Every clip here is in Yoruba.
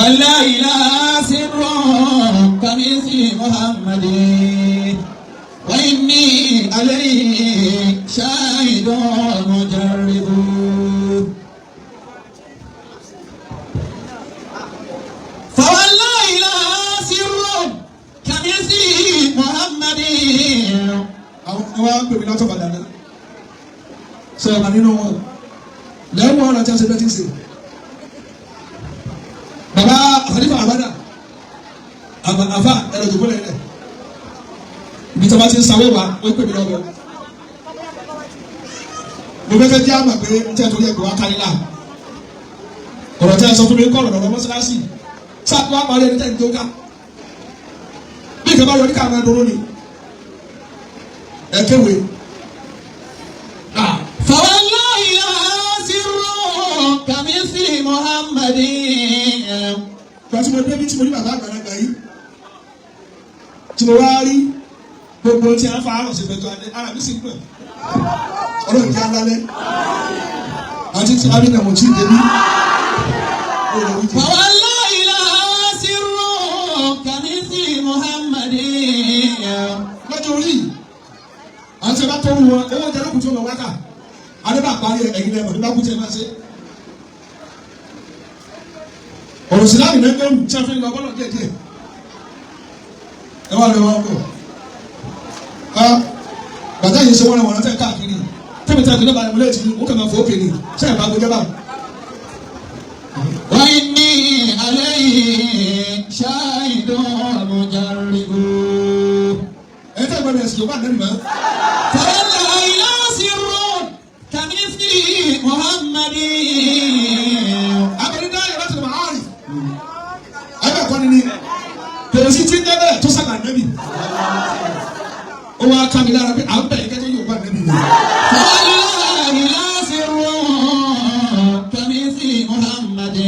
ولا إله سر كمثل محمد وإني عليه شاهد مجرب. فوالله لا سر كمثل محمد. àwọn agbègbè látọ̀ padà náà sọ̀rọ̀ kan nínú wọn lẹ́wọ̀n ọ̀nà tí a ṣe bẹ́ẹ̀ ti ṣe. bàbá àfàdífà àbádà àfà ẹ̀rọ ìjòkó lẹ́lẹ̀ ibi tí a bá ti ń sanwó wa wọ́n pè mí lọ́wọ́. mo fẹ́ jẹ́ àmà pé n tẹ́ torí ẹ̀kọ́ wa kárí náà ọ̀rọ̀ tí a sọ fún mi kọ́ ọ̀rọ̀ mọ́sálásì sáà tó wá parí ẹni tẹ́ ń tó ká bí ìjọba yọ ní ká máa dúró ni ẹ kéwèé. فوالله لا سر كمثل محمد. Gbàtí mo débi tí mo ní bàbá àgbàlagbà yìí tí mo wá rí gbogbo tí a ń fa àrùn sí pẹ̀tọ́ alẹ́ ara mi sì ń pẹ̀ ọlọ́run kí á lálẹ́ àti tí a rí nàmọ̀ tí ì débi. فوالله لا سر كمثل محمد. lọ́jọ́ orí àti ẹ̀bá tó ń wọ owó jẹ́ lókùn tí ó lọ wákà adébà parí ẹ̀yìn lẹ́mọ̀ nígbà kú tí ẹ máa ṣe. ọ̀rọ̀ sí láàrin lẹ́gbẹ̀rún tí a fi ń lọ bọ́lọ̀ díẹ̀díẹ̀ ẹ wá lọ wọ́n bọ̀ bàtà yìí ṣe wọ́n wọ́n tẹ́ káàkiri tẹ́mi tẹ́ àgbẹ̀dẹ́ balẹ̀ mọ́lẹ́ ti ó kàn máa fọ́ òkè ni ṣé ẹ̀ bá gbẹjẹ́ bá. وإني عليه شاهد مجرب. ẹ tẹ́ gbọ́dọ̀ ẹ̀sìn yorùbá nẹ́bí mọ́. فوالله لا سر كمثل محمد. abẹ́rẹ́ dá yàrá tẹ̀lé màá rí ẹgbẹ́ kọ́ni ni kèrèsì tí ń dẹ́ bẹ́ẹ̀ tó sàgbà nẹ́bí ó wá ká mi lára pé à ń bẹ̀ ẹ̀kẹ́ tó yorùbá nẹ́bí ni. فوالله لا سر كمثل محمد.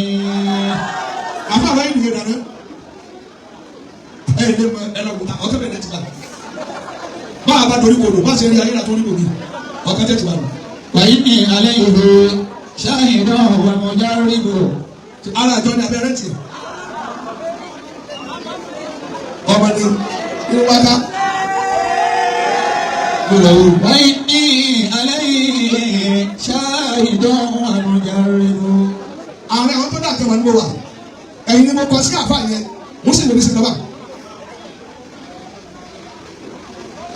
àfa àwọn ẹ̀yìn nìyẹn dáná ẹ̀yìn lè mọ ẹlọ́gùn ọ̀kẹ́ bẹ̀rẹ̀ ti bá bá a bá dorí kodò bá a ṣe rí ayé la torí kodò ọ̀kẹ́ tẹ̀ ti bá lọ. وإني عليه شاهد ومجرب. ara àjọ ni abẹ́rẹ́ tiẹ̀ ọmọ ni inú wáká وإني عليه شاهد ومجرب. ààrẹ àwọn tó dà kẹwàá ni mo wà ẹ̀yin ni mo kọ sí àfa yẹn mo sì lè fi sí lọ́wọ́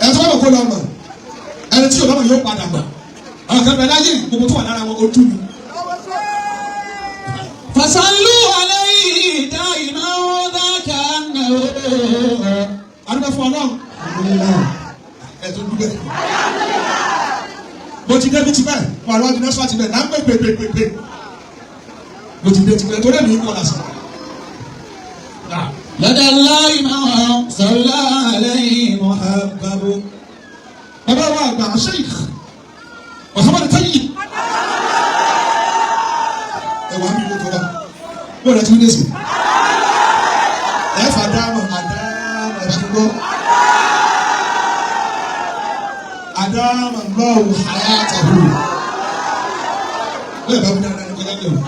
ẹ̀ tó wà kó lọ mọ̀ ẹni tí yóò lọ́mọ yóò padà mọ̀ àwọn kan bẹ̀rẹ̀ láyé gbogbo tó wà lára wọn ojú mi. فصلوا عليه دائما ذاك أنه. adúgbò fún ọ náà ẹ̀ tó dúgbẹ́ mo ti dé bí ti bẹ́ẹ̀ mo àlọ́ ọdún nẹ́sọ́ àti bẹ́ẹ̀ náà ń pè pèpèpè mo ti dé ti bẹ́ẹ̀ tó lẹ́nu yìí kọ́ la sí. لدى الله ما صلى عليه محبب. bàbá wa àgbà Sheikh Muhammad Tayyib ẹ wà á mi ló kọ́ bá bó rẹ ti ń dé sí ẹ fà dáàmà àdáàmà ẹ bá tó gbọ́ àdáàmà lọ́wọ́ hayatahu bẹ́ẹ̀ bá mi dáadáa ní kọjá lẹ́wọ̀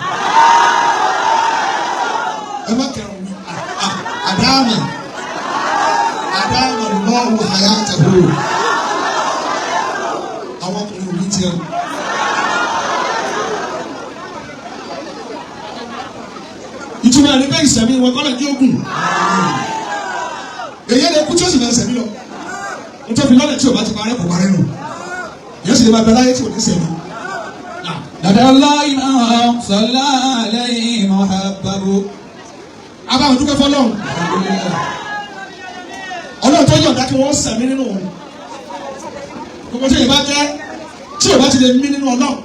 ẹ má kẹrù mi àdáàmà lọ́wọ́ hayatahu àwọn ọkùnrin ò ní tiẹ̀ ìtumọ̀ ẹni bẹ́ẹ̀ ìsẹ̀mí wọn kọ́lẹ̀ ní ogun èyí ẹni kú tí ó sì máa sẹ̀mí lọ nítorí lọ́lẹ̀ tí o bá ti parẹ́ kò parẹ́ nù yóò sì lè máa bẹ láyé tí o ní sẹ̀mí. لدى الله ما صلى عليه محبب. abáwọn dúpẹ́ fọlọ́run ọlọ́run tó yọ̀ǹda kí wọ́n sẹ̀mí nínú òun gbogbo tí yìí bá jẹ́ tí o bá ti lè mí nínú ọlọ́run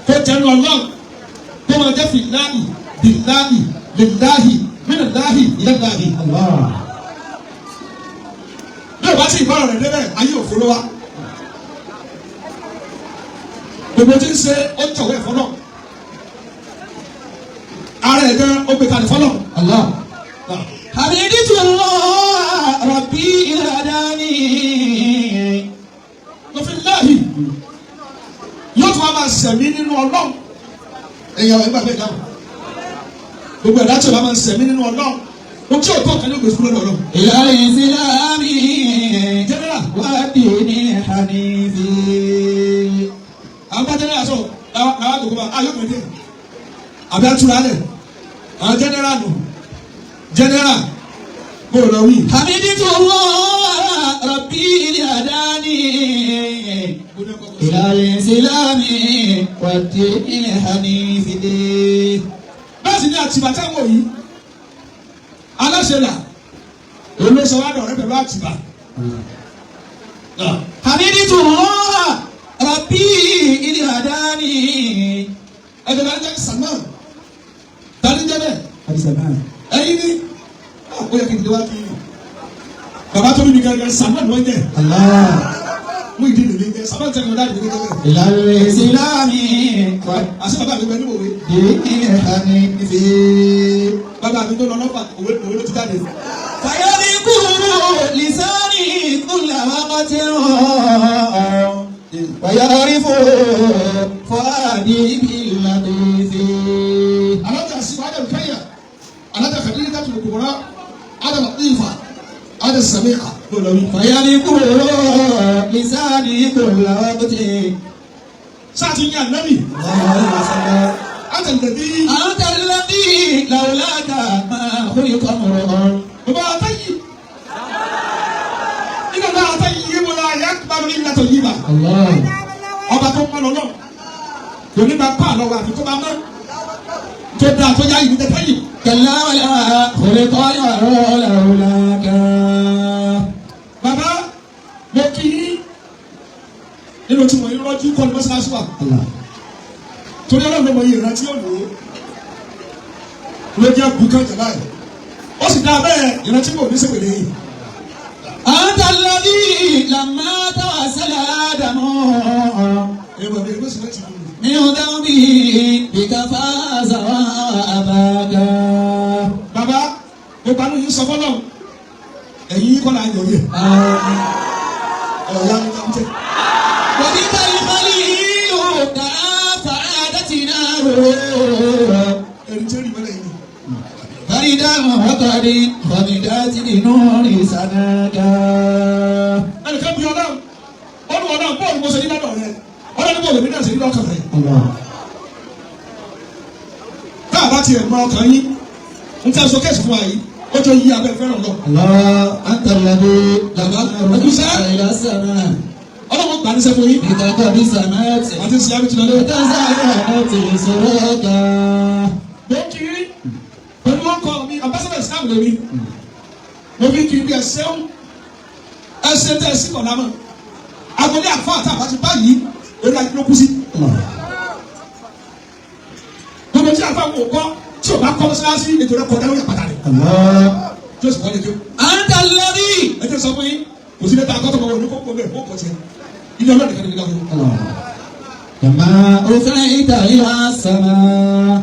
kó jẹ́ nínú ọlọ́run kó máa jẹ́ fìlànì bìláhì lìláhì mínàláhì ìlẹ́láhì. bí o bá ti ìbára rẹ̀ débẹ̀ ayé òfin ló wá gbogbo tí ń ṣe ó tọ̀wé fọlọ́ ara ẹ̀ gan ó gbé kalẹ̀ fọlọ́. حمدت الله ربي هداني. lọ́fíìn láàyè yóò tún wá máa sẹ̀mí nínú ọlọ́run ẹ̀yà ẹ̀gbà bẹ́ẹ̀ dáhùn gbogbo ẹ̀dá tí o bá máa ń sẹ̀mí nínú Ọlọ́run o tí o tó ọ̀kan ní ògbésí fún Ọlọ́run. ìlànà ìsìlámì jẹ́nẹ́rà wà dìní hanifi. àwọn bá jẹ́nẹ́rà sọ àwọn àgbègbè bá ayọ̀ mẹ́tẹ́ àbí àtúrà lẹ̀ àwọn jẹ́nẹ́rà nù jẹ́nẹ́rà kó o lọ wí. hamiditu rabbi hadani ìlànà ìsìlámì wà dìní hanifi. bẹ́ẹ̀ sì ni Àtìbà tẹ́wọ̀ yìí aláṣẹ là olóṣèlú wa dọ̀rẹ́ pẹ̀lú Àtìbà. hamiditu rabbi hadani. ẹ̀jẹ̀ bá ń jẹ́ Salman tani jẹ́ bẹ́ẹ̀ ẹ̀yin ni ó yẹ kí n tẹ wá kí n bàbá tó bí mi gẹ́gẹ́ Salman ló ń jẹ́ mú ìdí nìyí jẹ́ Salman tẹ̀lé ọ̀dà ìdílé gẹ́gẹ́. ìlànà ìsìlámì àṣẹ bàbá mi pẹ̀lú òwe dìní hanifi. bàbá mi tó lọ lọ́fà òwe ló ti jáde. فيذكر لساني كل وقت ويعرف فؤادي باللطيف. alájà sí wàá dẹ̀ kẹ́yà alájà kàdírí ká tún kúrò ada latifa ada sami'a lọ́lọ́wí. فيذكر لساني كل وقت. sáà ti yàn nábì. ada lẹ́bí. أنت الذي لولاك ما خلق امرؤ. bàbá àtàyè iná náà àtàyè wọn la yà kúbarú ní ìlàtọ̀ yìí bá. ọba tó ń mọ lọ́nà kò ní bá pa àlọ́ wa àti tó bá mọ́ tó dáa tó yá ìlú tẹ́tẹ́ yìí. كلا ولا خلق المرء لولاك. bàbá mo kì í nínú tí mo yí lọ́jú kọ́ ni mọ́sálásí wa torí ọlọ́run mo yí ìrántí òní ló jẹ́ bùkán jàmbá yìí ó sì dá bẹ́ẹ̀ ìrántí kò ní sèpèlè yìí. أنت الذي لما توسل آدم èèwọ̀ mi ìlú sílẹ̀ ti dùn mí. من ذنبه بك فاز وأباك. bàbá mo bá lóyún sọ fọlọ́ ẹ̀yin kọ́ la yọ̀ yẹ ọ̀ya mi kàn jẹ́. وبك الخليل كفادتنا ẹ̀rí jẹ́rìí mẹ́lẹ̀ yìí. فردا وقد خمدت لنور سناك. ẹnìkan bí ọlọ́run ọdún ọlọ́run bọ́ọ̀lù mo ṣe ní lọ́dọ̀ rẹ ọlọ́run bọ́ọ̀lù mi náà ṣe ní lọ́kàn rẹ. tá a bá tiẹ̀ mọ ọkàn yín n tẹ́ sọ kẹ́sì fún wa yìí ó jọ yí abẹ́ fẹ́ràn lọ. الله أنت الذي لما إلى السماء ọlọ́run gbà ní sẹ́fún yín. بك قد سمعت àti ṣe àbí tìlọ́lẹ́. وتزايدت سراك. mo kiri pẹ̀lú ọkọ mi ambassador Islam lórí mo fi kiri bí ẹsẹ̀ tẹ̀ sí kọ̀ọ̀nà mọ́ agolé àfọ àtàbàtì báyìí orí ayé ló kú sí. gbogbo tí àfọ àwọn òkọ tí o bá kọ́ mọ́sálásí ètò rẹ̀ kọjá lórí àpáta rẹ̀ tí o sì wọlé tó. أنت الذي ẹ jẹ́ sọ fún yín kò sí lẹ́tà akọ́tọ̀ wọn ní kókó bẹ́ẹ̀ kó kọ́ tiẹ̀ ilé ọlọ́ọ̀dẹ̀ kan ní ìlú àwọn. كما رفعت إلى السماء.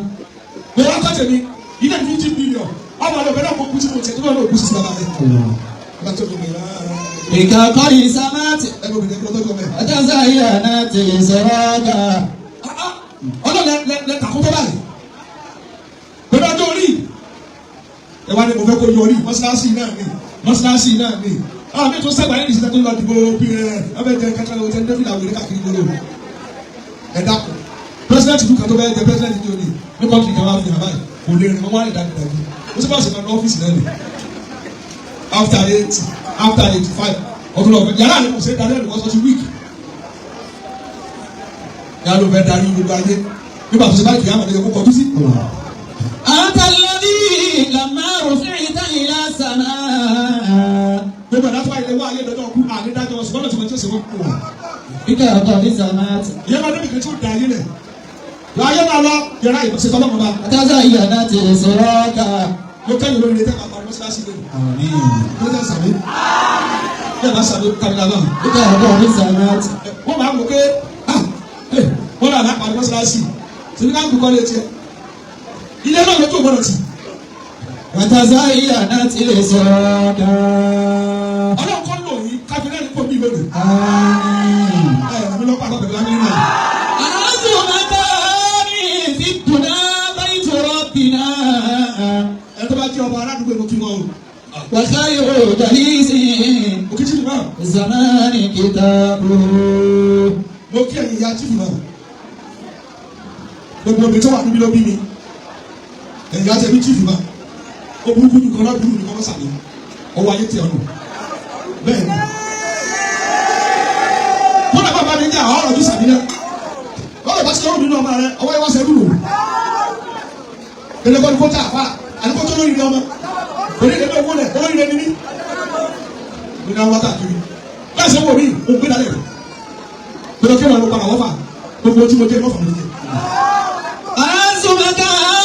mo wá kọ́ tèmi ilé ní 50 billion ọmọ àlọ́ bẹ́ẹ̀ náà kó kú sí mo tiẹ̀ tó bá lọ́ọ̀ kú sí bàbá rẹ̀. bàbá tó lómi rárá. بك قد سمعت ẹ bọ̀ bìnrin ẹgbẹ́ ọlọ́jọ́ mẹ́rin. وتزايدت سراك. ọlọ́ọ̀ lẹ́tà kó tó báyìí. pẹ̀lú ọjọ́ orí ẹ wá ní mo fẹ́ kó yọrí mọ́sálásí náà ni mọ́sálásí náà ni àwọn mi tún sẹ́gbàá yẹn ìṣẹ́jú lọ dìbò ọbẹ̀ jẹ kẹkẹ lọ tẹ́lẹ̀ dẹ́bìlà wẹ̀rẹ̀ káàkiri gbòòrò ẹ dákun pírẹsidẹ́ntì dùkà tó bẹ́ẹ̀ jẹ pírẹsidẹ́ntì ní òní ní kọ́ńtì kan wá fi hàn báyìí kò lè rìn wọ́n wá lè dàgbà dàgbà ó sì bá ṣe máa ní ọ́fíìsì náà ni after 80 after 85 ọdún ọ̀fẹ́ yàrá àlẹ́ kò ṣe darí ẹ̀ lọ́sọ̀ọ́sì wíìkì yàrá ló fẹ́ darí gbogbo ayé nígbà tó ṣe báyìí kìí àmàlẹ́ yẹ kó kọjú sí. أنت الذي لما رفعت إلى السماء. gbogbo ẹ̀dá tó bá ilé wá ayé lọ́jọ́ kú àlédájọ́ ọ̀sùn lọ́dọ̀ tí wọ́n ti ṣe wọ́n kú wa. بك قد سمعت ìyẹn máa débi kan tí ó da ayé lẹ̀ láyé náà lọ yàrá ìbọ̀sẹ̀ tọ́lọ́mọ bá. وتزايدت سراك. mo kẹ́yìn lórí ilé tẹ́ka parí mọ́sálásí lónìí. آمين. mo tẹ́ sàmì bẹ́ẹ̀ bá sàmì kábílà náà. بك قد سمعت. wọ́n máa mú pé wọ́n náà lápá mọ́sálásí síbi ká ń kúkọ́ lé tiẹ̀ ilé náà ló tó gbọ́dọ̀ tì. وتزايدت سراك. ọlọ́run kọ́ lò yín káfíńtà ní kò bí lónìí. آمين. mi lọ́ pàgọ́ pẹ̀lú lámì náà. أعز مكاني في الدنيا بيت ربنا وخير جليس òkìtì nìbà. زمان كتابه. mo kí ẹ̀yin ìyá chief náà gbogbo omi tó wà níbi ló bí mi ẹ̀yin ìyá tẹ̀mí chief náà ó burúkú ní kan náà burú ní kọ́kọ́ sàmì ọwọ́ ayé tẹ ọ̀nà bẹ́ẹ̀ ni wọ́n náà bàbá mi ní àwọn ọ̀rọ̀ tó sàmì náà wọ́n lè bá sí ọ̀rọ̀ nínú ọmọ rẹ ọwọ́ yẹn wá sẹ́rù rò ẹlẹ́gbọ́n kó tà fà àdúgbò tó lórí ní ọmọ onídẹ̀ẹ́dẹ́ owó lẹ̀ olórí rẹ níbí ní àwọn wákàtí bẹ́ẹ̀ sẹ́ wọ̀ mí òun gbé dalẹ̀ gbọdọ̀ kí wọn lọ padà wọ́fà gbogbo tí mo jẹ́ lọ́fà mi jẹ́. أنزمك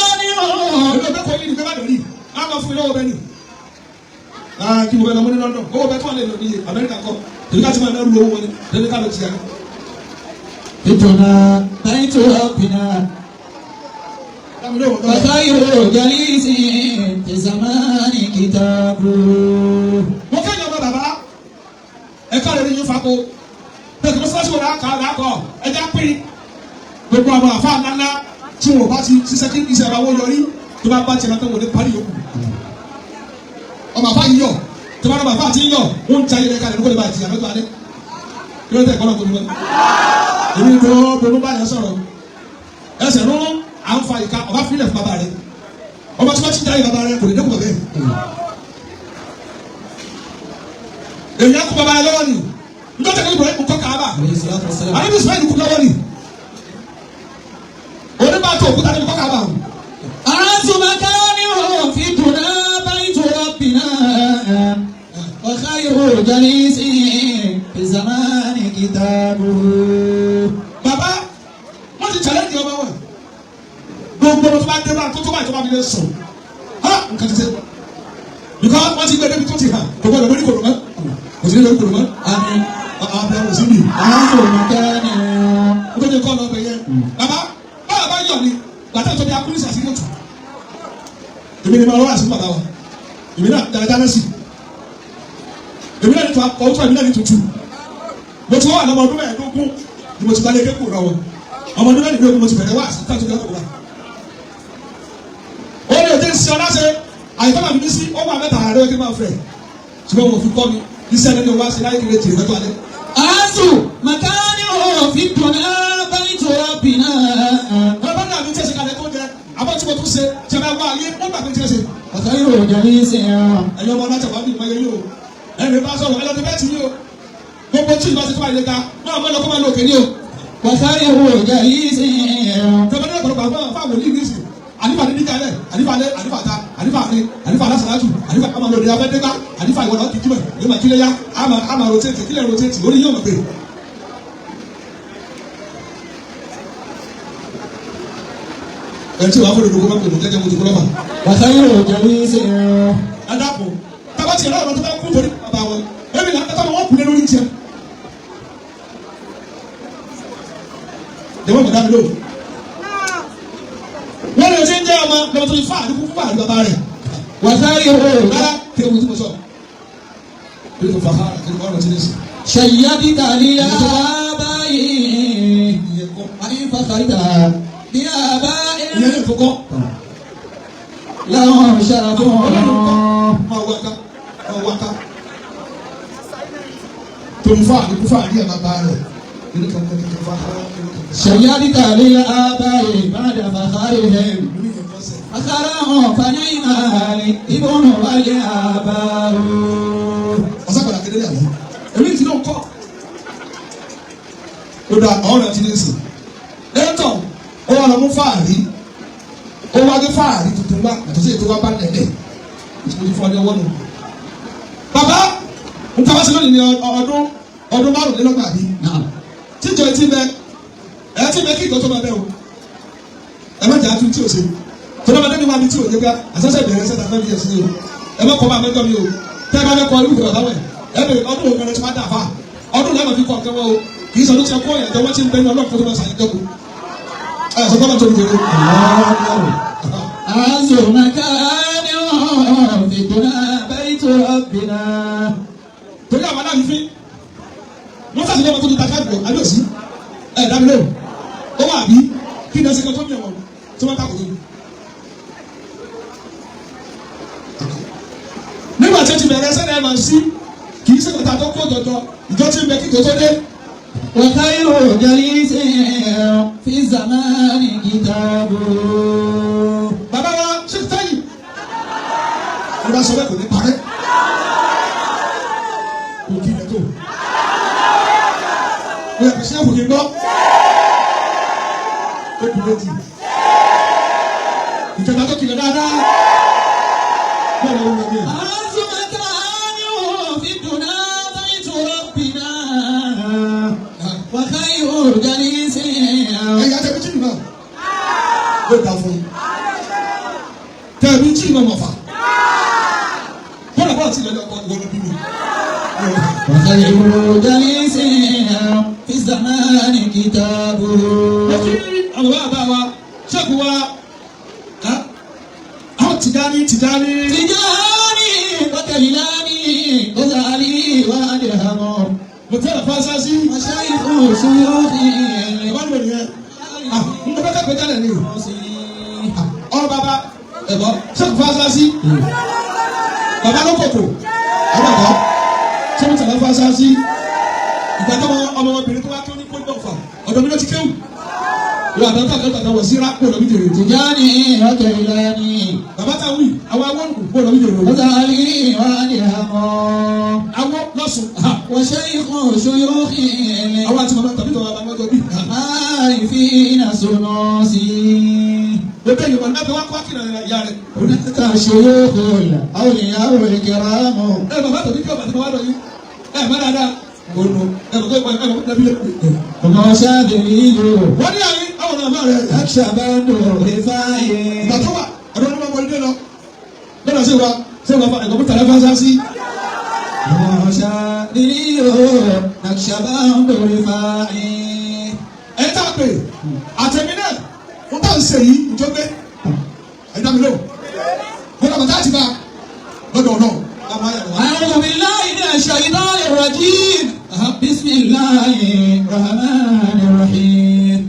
آنيو. ẹgbẹ́ bẹ́ẹ̀ kọ́ yìí ní bẹ́ẹ̀ bá dẹ̀ rí a máa fún mi lọ́wọ́ bẹ́ẹ̀ ni. kí mo bẹ lọ mọ́ ní London owó bẹ́ẹ̀ tó wà lè lọ ní Amẹ́ríkà kọ́ èyí ká ti máa lẹ́rù owó wọn ni lẹ́ni ká lọ ti yà. بيتنا بيت ربنا وخير جليس في زمان كتابه. mo kẹ́yìn ọmọ bàbá ẹ̀ka rẹ̀ ní yín fapò pẹ̀lú mọ́sálásí wọn làákọ̀ ẹja pín gbogbo àwọn àfa ńláńlá tí wọn bá ti ṣiṣẹ́ kí iṣẹ́ ara wọn yọrí tó bá tiẹ̀ náà tó wọlé parí yòókù ọmọ àfa yìí yọ tó bá lọ àfa àti yọ wọn ń ta ilẹ̀ kalẹ̀ nígbà tó bá ti yà lọ́tọ̀ alẹ́ kí ló tẹ̀ kọ́ lọ́kọ́ nígbà èmi tó bẹ̀rù bá yẹn sọ̀rọ̀ ẹsẹ̀ ló à ń fa ìka ọba fílẹ̀ fún bàbá rẹ ọba tí wọ́n ti dáyé bàbá rẹ kò lè dẹ́kun bàbá yẹn èyí á kó bàbá yẹn lọ́wọ́ ni njọ́ tẹ̀lé ìbúrẹ́ kọ́ Káàbà àbí bí Ismail kú lọ́wọ́ ni oníbàtò òkúta ní kọ́ Káàbà. أنزمك آنيو في دنا بيت ربنا وخير جليس في زمان كتابه. bàbá wọ́n ti challenge ọmọ wọn gbogbo tó bá dé bá tó bá ìjọba mi lè sùn ha nǹkan ti ṣe because wọ́n ti gbé débi tó ti hàn kò gbọ́dọ̀ lórí kòló mọ́ kò sí lórí kòló mọ́ آمين. àbẹ̀ kò sí mi. أنزمك آنيو. o tó ti kọ́ ọ lọ́bẹ̀ yẹn bàbá báwa bá yọ̀ ni gbàtà tó di akúlísì àti kóòtù èmi ni mo lọ́wọ́ àti bàbá wa èmi náà dáadáa sí èmi náà ní tó akọ̀ ọ̀tún èmi náà ní tuntun mo ti wá àlọ́ ọdún mẹ́ẹ̀ẹ́dógún ni mo ti gbalẹ̀ kékeré náà wọ ọmọ ọdún mẹ́ẹ̀ẹ́dógún mo ti bẹ̀rẹ̀ wá àti tàbí ọkọ̀ wa. ó lè dé sí ọ láṣẹ àyíká màmí ní sí ó wà mẹ́ta àárẹ̀ kí n máa fẹ̀ ṣùgbọ́n mo fi kọ́ mi iṣẹ́ ẹni wá sí láyé kéré tì lọ́jọ́ alẹ́. أنزمك آنيو في دنا بيت ربنا. bàbá náà mi tẹ̀sí kalẹ̀ tó jẹ àbọ̀ tí mo tún ṣe ṣe máa wá ayé wọ́n gbà pé tí ó ṣe. وخير جليس. ẹ̀yin ọmọ alájà wà ní ìmọ̀ yẹn yìí o ẹ̀mí bá sọ̀rọ̀ ẹlọ́dún bẹ́ẹ̀ tì yìí o gbogbo tí ìbá ṣe tó bá ilé ka náà mọ́ lọ́kọ́ máa lọ òkè ní o. وخير جليس. tọ́ba ní ọ̀pọ̀lọpọ̀ àwọn fáwọn olú ìgbésì àlífà ní dídá rẹ̀ àlífà lé àlífà ta àlífà ní àlífà alásàlátù àlífà àmà lòdì abẹ́dẹ́gbá àlífà ìwọ̀n náà kìkì mọ̀ yóò máa kílẹ̀ yá àmà rotate kílẹ̀ rotate orí yóò mọ̀ pé. ẹ̀ tí wàá fọ́nà ìdókòwò máa ń pè ní jẹ́jẹ́ mo ti kú lọ́fà. وخير جليس. adapò tábà tiẹ̀ náà lọ́dún bá kú torí bàbá wọn ẹ̀mí náà tábà wọ́n kú lé lórí tiẹ̀. dèmọ́ mọ̀dá mi lò wọ́n lè ṣe ń jẹ́ ọmọ lọ́wọ́ tó fi fáàlì kú fáàlì bàbá rẹ̀ وخير rárá kéwù tí mo sọ èyí tó fà á kí ni wọ́n lọ sí ní sè. شيدت لآبائي وإن فخرت بآبائي ìyẹn ní ìfọkọ́ لهم شرف. máa wá ká tó fi fáàlì kú fáàlì ẹ̀ bàbá rẹ̀ nínú kankan kankan fà á شيدت لآبائي بعد فخرهم فخرهم فنعم الابن والآباء. ọ̀sàkọ̀lá kéde yàrá èmi ti náà kọ́ ó da ọ̀rọ̀ ti ní sè lẹ́tọ̀ ó wà lọ́mú fáàrí ó wá gé fáàrí tuntun wá àti sí ètò wa bá lẹ̀lẹ̀ ìṣòro ti fún ọdún ọwọ́ nù. bàbá nǹkan wá sí lónìí ní ọdún márùnlélọ́gbà bí tíjọ etí bẹ ẹ ti bẹ kí ìtọ́ tó máa bẹ o ẹ má jà á tún tí o ṣe tọ́lá máa dẹ́ni wá ní tí o yẹ ká àṣẹṣẹ bẹ̀rẹ̀ ṣẹ́ta fẹ́ mi yẹ sí o ẹ má kọ́ máa mẹ́tọ́ mi o tẹ́ ẹ bá fẹ́ kọ́ irú ìfẹ́ ọ̀táwẹ̀ ẹ bẹ̀rẹ̀ ọdún òun ẹ̀rẹ́ tí wọ́n dà fà ọdún lẹ́mọ̀ fi kọ́ ọ̀kẹ́ wọn o kì í sọ ní tiẹ̀ kó ẹ̀jẹ̀ wọ́n ti ń bẹ ní ọlọ́pàá tó máa ṣàyẹ̀ dẹ́kun ẹ sọ fọ́nà tó ń jẹrẹ. أنزمك آنيو في دنا بيت ربنا. torí àwọn aláàbí fi wọ́n sàṣẹ lọ́wọ́ tó ti ta káàdì lọ àbí òsì ẹ̀ dábìlẹ̀ o ó wà bí kí ni ẹ ṣe kí ọ tó ń yẹ wọn tí wọ́n takò tó. nígbà tí ẹ ti bẹ̀rẹ̀ sẹ́ni ẹ̀ máa sí kì í ṣèkọ̀tà tó kó jọjọ ìjọ tí ń bẹ kí tó dé. وخير جليس في الزمان كتابه. bàbá wa ṣe tẹ́yìn wọ́n bá sọ bẹ́ẹ̀ kò ní parẹ́ kò kí ilẹ̀ tó wọ́n yà kò sí ẹ̀kọ́ kí n gbọ́ ó kù méjì ìjọba tó kìlọ̀ dáadáa bẹ́ẹ̀ ni wọ́n gbé. في الدنيا بيت ربنا وخير جليس. ẹ̀yà tẹ̀mí jì náà ló dà fún un tẹ̀mí jì náà mọ̀fà bọ́lá bọ́lá ti lọ́lọ́ ọkọ̀ ìwọ́n bí mi. وخير جليس في الزمان كتابه. àwọn bàbá wa ṣẹ́kù wa àwọn Tijani تجاني وكلاني وزعلي وأدهم mo tẹ́lẹ̀ fásásí مشايخ شيوخي. ìwádìí mi nìyẹn n bẹ bẹ kọjá lẹ ní ọ bàbá ẹ̀bọ ṣẹ́kù fásásí bàbá ló kòkò àwọn ọ̀dọ́ ṣẹ́kù tẹ̀lẹ̀ fásásí ìgbà tó ọmọbìnrin tó wá tó ní kó gbọ̀ fà ọ̀dọ̀ mi ló ti kéwù ìwà àtàwọn àgbàdo wọ̀ sí rákò lọ́bí jèrè tó. تجاني وكلاني bàbá tá a wí àwọn awọ́n kò lọ́bí jèrè wọ́n. وزعلي وأدهم awọ́ lọ́sùn وشيخ شيوخي àwọn àti màmá tàbí tọ́wọ́ àbámọ́ jọ bí. عارفين سنوسي. bébè yìí wọn náà wá kó akínà ìyá rẹ. هناك شيوخ الأولياء الكرام. ẹ bàbá tòbí kí ọba tí mo wá lọ yìí ẹ má dáadáa olú ẹ bàbá ìpò ẹ bàbá nàbí lẹ. ọmọ ṣáàbìrì ìlú. wọ́n ní àyè àwọn ọmọ rẹ. àṣàbàdù rìfáyé. ìgbà tó wà ọdún ọdún ọmọ ilé lọ lọ́dọ̀ sí wa sí wa fa ẹ̀kọ́ tàlẹ́ fásá sí. ọmọ ṣáàbìrì ìlú. àṣàbàdù rìfáyé. ẹ tá a pè àtẹ̀mí náà wọ́n bá ń ṣe yìí ìjọba ẹ dá mi lò wọ́n lọ́mọ tá a ti bá lọ́dọ̀ náà. أعوذ بالله من الشيطان الرجيم. بسم الله الرحمن الرحيم.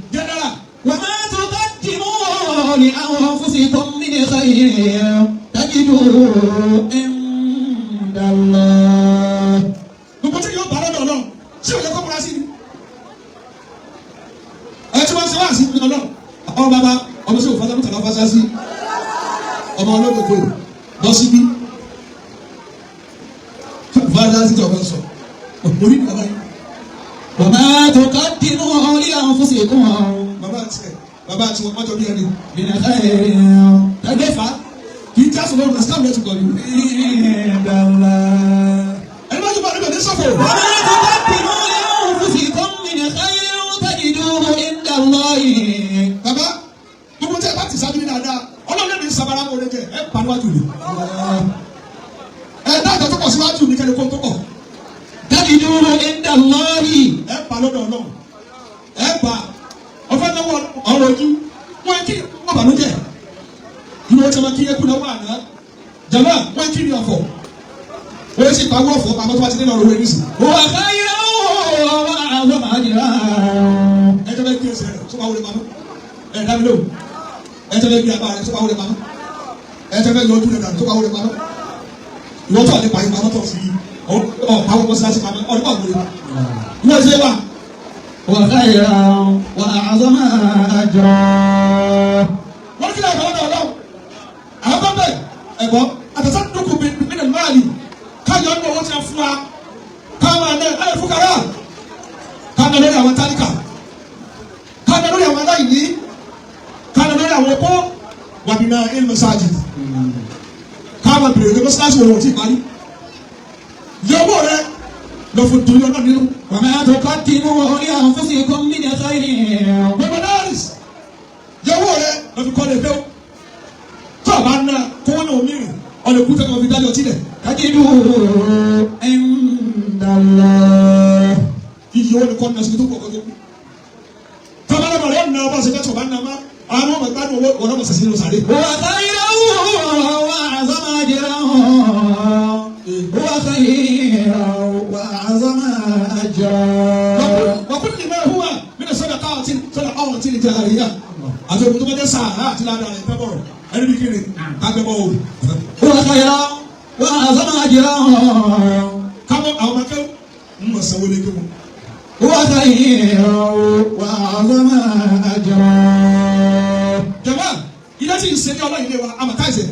وما تقدموا لأنفسكم من خير تجدوه عند الله. gbogbo tí yóò bá lọ́dọ̀ náà ṣé o yẹ kó múra sí ni. ẹ tí wọ́n ṣe wá sí ní ọlọ́run ọmọ bàbá ọmọ sí òfin ọlọ́run fásá sí ọmọ ọlọ́run kò lọ síbí. fásá sí tọ̀gbọ́n sọ orí ni bàbá yìí. وما تقدموا لأنفسكم bàbá àti wọn mọ́tò bí ẹni. من خير ẹgbẹ́ fa kì í jásùn lọ́rùn ẹ̀sìkáàmù ẹ̀ ti gbọ́ yìí. عند الله. ẹni bá tó bá níbẹ̀ ní sọ́fọ̀. وما تقدموا لأنفسكم من خير تجدوه عند الله. bàbá gbogbo tí ẹ bá ti sábẹ́ dáadáa ọlọ́run ní sabara wo lè jẹ ẹ pa níwájú mi. ẹ dájọ́ tó pọ̀ síwájú mi kẹ́lẹ́ kó tó pọ̀. تجدوه عند الله. ẹ pa lọ́dọ̀ náà ẹ pa ọfẹ náà ọ̀rọ̀ ojú wọn kí wọn bànújẹ́ ìwọ tí wọn kí ẹkú náà wà náà jàmbá wọn kí ni ọ̀fọ̀ wọn sì pàwọ́ ọ̀fọ̀ pàmò tó bá ti dé lọ́rọ̀ wẹ́ẹ́nì sí. وخير وأعظم أجرا. ẹ tẹ́ bẹ́ kí ẹsẹ̀ rẹ̀ tó bá wọlé pamọ́ ẹ dábí lóhùn ẹ tẹ́ bẹ́ kí apá rẹ̀ tó bá wọlé pamọ́ ẹ tẹ́ bẹ́ yọ ojú rẹ̀ dànù tó bá wọlé pamọ́ ìwọ tó àlẹ́ pàyín pamọ́ tó fi ọ̀ pàwọ́ mọ́sálásí pamọ́ ọ̀ nípa òwúrẹ́ wọ́n ṣe wà. وخيرا وأعظم أجرا. wọ́n kí lóò lọ́wọ́ lọ́wọ́ àwọn bá bẹ̀ ẹ̀gbọ́n àtẹ̀sán dúkù bínú máàlì káyọ̀ ń bọ̀ wọ́n ti fún wa káwọn àná ẹ̀ fúkàrà káwọn lórí àwọn tálíkà káwọn lórí àwọn aláìní káwọn lórí àwọn ọkọ wàbínà ilmu sáàjì káwọn bèrè ní mọ́sálásí wọn ti parí yọ̀wọ́ rẹ lọ fún torí ọ̀nà nínú. وما تقدموا لأنفسكم من خير. mọ̀mọ́dárìs yọ̀wọ́ rẹ lọ fi kọ́ lè fẹ́ o tó a bá ná kó wọn náà mìíràn ọ̀nà òkúta kan fi dájọ́ sílẹ̀. تجدوه عند الله. iye wọn ni kọ́ ní ọ̀sẹ̀ tó kọ̀ kọ́jọ́. tọ́mọ́lá bàrẹ̀ ọ̀nà ọba ṣe fẹ́ tó bá ná ma àwọn ọmọ ìgbà náà wọ́n ọmọ sàṣẹ́ nínú sàrẹ́. وخيرا وأعظم أجرا. وخيرا وأعظم أجرا. وكل ما هو من الصدقات صدقات الجارية. àti òkú tó bá jẹ́ sàárà àti ládàá rẹ̀ pẹ́ bọ̀rọ̀ ẹni bí kiri kágbẹ́ bọ̀ o. وخيرا وأعظم أجرا kábọ̀ àwọn ọmọ akẹ́wò ń mọ̀ sanwó lé kéwòn. وخير وأعظم أجرا. jọba ilé tí ń ṣe ní ọlọ́yin lé wa àmọ̀ táìsẹ̀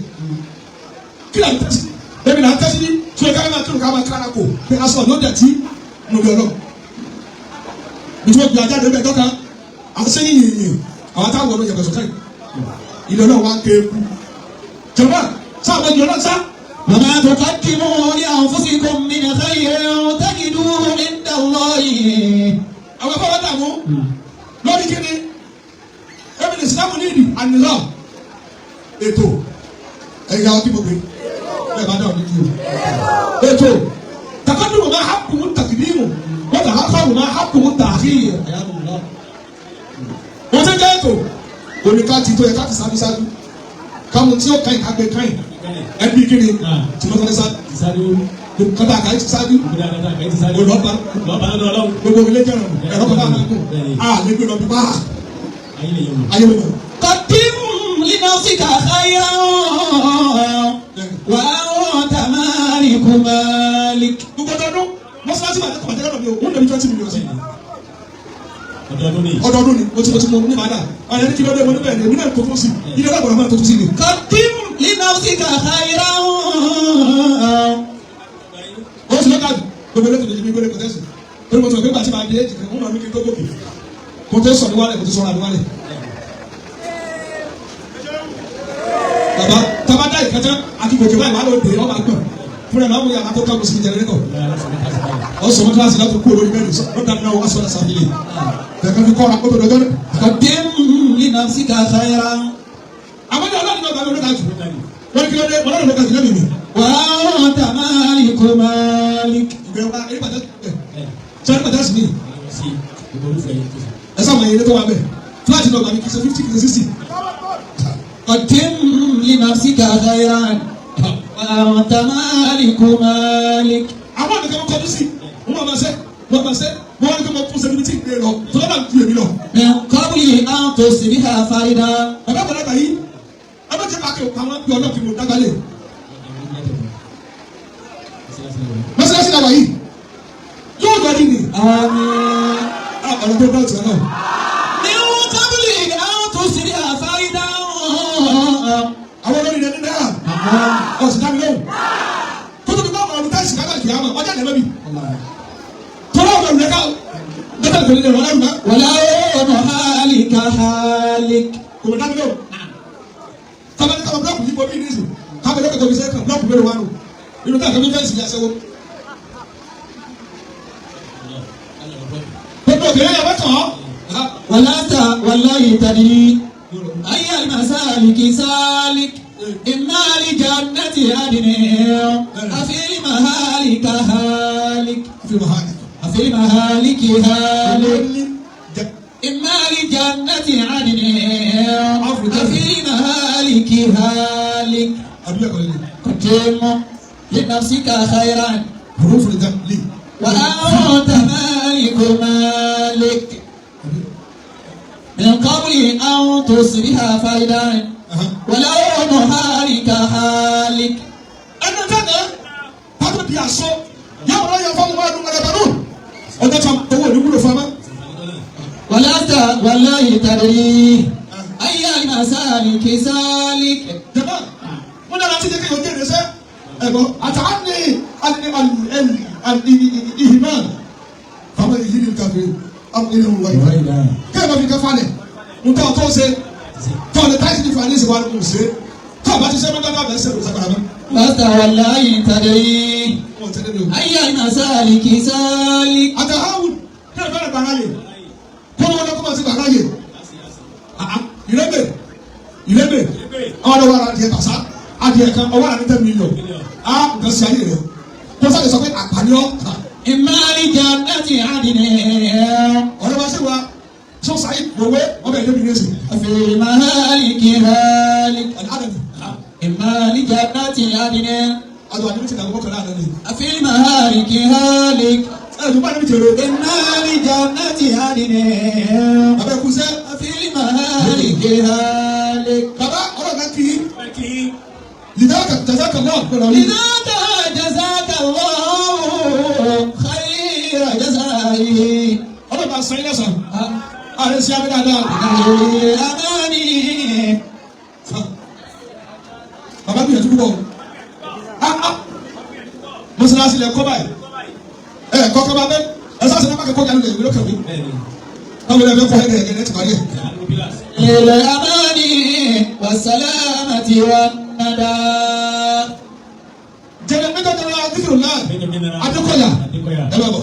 kí lè tẹ̀sí ẹ̀mí là ń tẹ̀sí ní tí o ká máa tó ká máa kára kó pé aṣọ ló dẹ̀ tí mo lọ lọ. nítorí wọ́n gbé ajá lórí ẹ̀dọ́ kan àwọn sẹ́yìn yìnyín àwọn táwọn ọmọ yẹn gbẹ̀sọ̀ káyì ilé náà wá kéékù. jọba sáà wọ́n yọ náà sá. وما تقدموا لأنفسكم من خير تجدوه عند الله. àwọn afọ wọn dààmú lórí kíni ẹbí ní sinamu ní ìdí ànilọ ètò ẹ̀yà ọtí gbogbo bẹ́ẹ̀ bá dà ọdún yìí o ètò takadùn máa hapùmù takìdìmù wọ́n tà hàkọ́rù máa hapùmù tààkìyè wọ́n ti jẹ́ ètò oníkà ti tó yẹ ká ti sáájú sáájú káwọn tí ó kàn ká gbé kàn ẹbí kíni tí wọ́n tọ́lé sáájú kọ́tà àkàyè ti sáájú olùwọ́pá gbogbo ilé jẹ̀rọ̀ ẹ̀rọ kọ́tà àkàyè a lè gbé lọ bí bá ayé wẹ̀. قدم لنفسك خيرا وأنت مالك مالك. gbogbo ọdọọdún mọ́sálásí bàtẹ́ kọ̀ bàtẹ́ lọ́dọ̀ mi o wọ́n lè ní 20 million sí i. ọdọọdún ni mo ti mo ní bàdà ọ̀rẹ́ ní kí ló dé mo ní bẹ́ẹ̀ ni èmi náà tó tún sí i ilé ọgbọ̀n máa tó tún sí i. قدم لنفسك خيرا. ó sì lọ́kàdù gbogbo ilé tó lè ní gbogbo ilé kọ́tẹ́sì torí mo sọ pé gbàtí máa di èjì kan wọ́n máa ní kí n tó gòkè kò tó sọ níwálẹ̀ kò tó sọ̀rọ̀ àdúwálẹ̀. bàbá tabata ìkẹtẹ àti gòkè báyìí wà ló dé ọba gbọ̀n fúnra náà mo yà àtọ́ káwọn sí jẹnẹrétọ̀ ọ sọ mọ́tò láti látò kú olórí mẹ́rin lọ́dà náà wọ́n aṣọ àṣà nílé tẹ̀kẹ́ fi kọ́ra kó tó dọjọ́ rẹ̀. قدم لنفسك خيرا. àwọn ọ̀dọ́ ọlọ́run náà bá mi lọ́dà jù wọ́n ní kí ló dé ọlọ́run lọ́dà jù lẹ́nu mi. وأنت مالك مالك. ìgbẹ́ wa ẹni bàtà sọ́ni bàtà sí mi ẹ sábà yẹn tó wà bẹ́ẹ̀ fúláàtì náà gbàgbé kìí ṣe 50 kìí ṣe 60. قدم لنفسك خيرا وأنت مالك مالك. àwọn ọ̀dọ́ kan kọjú sí wọn máa ṣe wọn máa ṣe wọn wá ní kí wọn fún sẹ́ni tí ì gbé lọ tó lọ́dà ju èmi lọ. من قبل أن تصبح فردا. bàbá àgbàlagbà yìí abẹ́jẹ́ pàkẹ́ àwọn bí ọlọ́ọ̀kì mo dágbálẹ̀. mọ́sálásí náà wà yìí yóò gbọ́ nínú. آمين. ọ̀rọ̀ tó bá ọ̀tún náà. من قبل أن تصبح فردا. àwọn olórí rẹ̀ nínú ẹ̀ ọ̀sìn dábì lóhùn. kótó bí báwọn ọ̀rọ̀ táìsì kágbà kìí àmọ́ ọjà lẹ́mẹ́bí. tọ́lá ọ̀gá ìlú ẹ̀ka dọ́tà ìkòlì lè wọ́n lẹ́rù ولو حالك حالك. kò mọ̀ dábì lóhùn. kábàdé kábà búlọ́ọ̀kù yìí bọ́ bí ní ìsìn kábàdé kẹtọ̀ fi sẹ́kàn búlọ́ọ̀kù mẹ́rin wà nù. inú táà kẹ́mi fẹ́ǹsì ní aṣẹ́wó. gbogbo òkèlè yà wẹ́tọ̀ والله تدري أي المسالك سالك إما لجنة عدن أفي المهالك هالك. fi mahali. أفي المهالك هالك. إما لجنة عدن أفي المهالك هالك. àdúgbò ẹ̀kọ́ lélẹ̀. قدم لنفسك خيرا huruf lè dá lè. وأنت مالك مالك. من قبل أن تصبح فردا ولو محالك حالك. ẹnu tẹ́lẹ̀ pàtó di aṣọ yàrá wọn yà fọwọ́ wọn lùmọ̀lẹ́ bàánù ọjọ́ tí owó òní wúlò fún wa. والله تدري أي المسالك سالك. jẹ̀bá wọn dára ti dẹ́kẹ́ yóò dé ẹ̀rẹ́sẹ́ ẹ̀gbọ́n àtàwọn ìhìnmá fáwọn èyí ni kàfé àwọn ilé wọn wáyé kẹ́ẹ̀ bá fi kẹ́ falẹ̀ ń tọ́ tó ṣe tọ́ ọ̀lẹ́ táyì ní fàánì ìṣèwà ló ń ṣe tọ́ ọ̀bá ti ṣe mọ́tò bá bẹ̀rẹ̀ ṣe ló والله تدري wọn tẹ́lẹ̀ mi o. أي المسالك سالك. àtàwọn kẹ́ẹ̀ bẹ̀rẹ̀ bàrà yẹ kọ́ wọn lọ́kọ́ bá ti bàrà yẹ ìrẹ́bẹ̀ àwọn ọ̀dọ́ wà láti ẹ̀ bàṣá adìẹ kan ọwọ́ àti 10 million nǹkan sí ayé rẹ̀ kó sáré sọ pé àpàníọ́. إما لجنة عدن ọ̀rẹ́ wa ṣe wa ṣé o sáyé gbowó ọbẹ̀ ẹ̀dẹ́bi ní ẹ̀sìn. في المهالك هالك. àdàbí إما لجنة عدن àdùn àdìmí ti dàgbọ́ mọ́kànlá àná ni. في المهالك هالك. tó bá níbi tèrè. إما لجنة عدن abẹ́ kú sẹ́. في المهالك هالك. bàbá ọ̀rọ̀ náà kì í. lìdá jàdá kan náà kọ̀ lọ́wọ́. إذا الله ọlọ́ba sọ ilé sọ ààrẹ sí abẹ́ dáadáa. amani. bàbá gbìyànjú púpọ̀ mọ́sálásí lẹ kọ́ báyìí kọ́kọ́ bá bẹ́ ẹ sọ́sẹ̀ náà má kẹ́kọ̀ọ́ jáde lè lókè mi báwo lè fẹ́ kọ́ ẹ̀gẹ̀ ẹ̀gẹ̀ ẹ̀ ti parí ẹ̀. ilẹ̀ amani wa salamati wa nada. jẹ́nẹ̀ mẹ́tọ́ jẹ́nẹ̀ adékọ̀yà ẹ bá bọ̀.